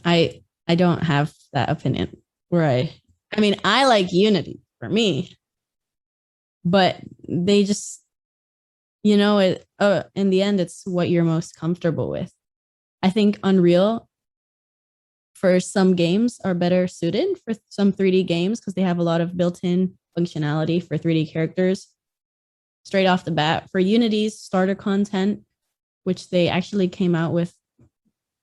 I don't have that opinion where I mean, I like Unity for me, but they just, in the end, it's what you're most comfortable with. I think Unreal for some games are better suited for some 3D games because they have a lot of built-in functionality for 3D characters straight off the bat. For Unity's starter content, which they actually came out with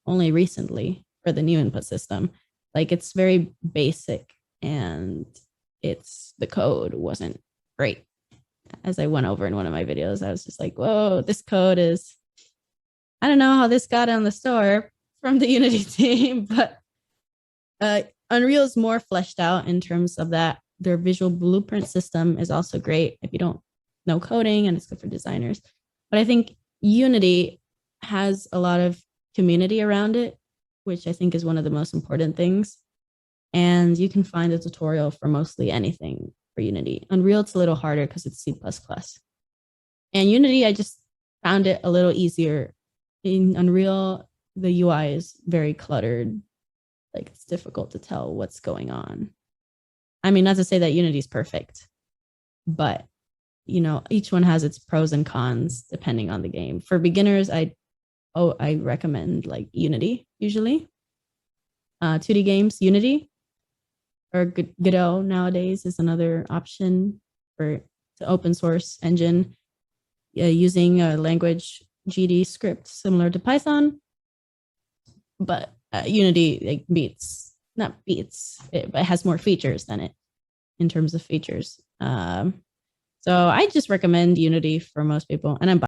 only recently for the new input system, like it's very basic and the code wasn't great. As I went over in one of my videos, I was just like, whoa, this code is, I don't know how this got on the store from the Unity team, but Unreal is more fleshed out in terms of that. Their visual blueprint system is also great if you don't know coding, and it's good for designers. But I think Unity has a lot of community around it, which I think is one of the most important things. And you can find a tutorial for mostly anything for Unity. Unreal, it's a little harder because it's C++. And Unity, I just found it a little easier. In Unreal, the UI is very cluttered. Like it's difficult to tell what's going on. I mean, not to say that Unity is perfect, but each one has its pros and cons depending on the game. For beginners, I recommend like Unity usually. 2D games, Unity or Godot nowadays is another option for the open source engine using a language GD script similar to Python, but Unity but it has more features than it in terms of features. So I just recommend Unity for most people, and I'm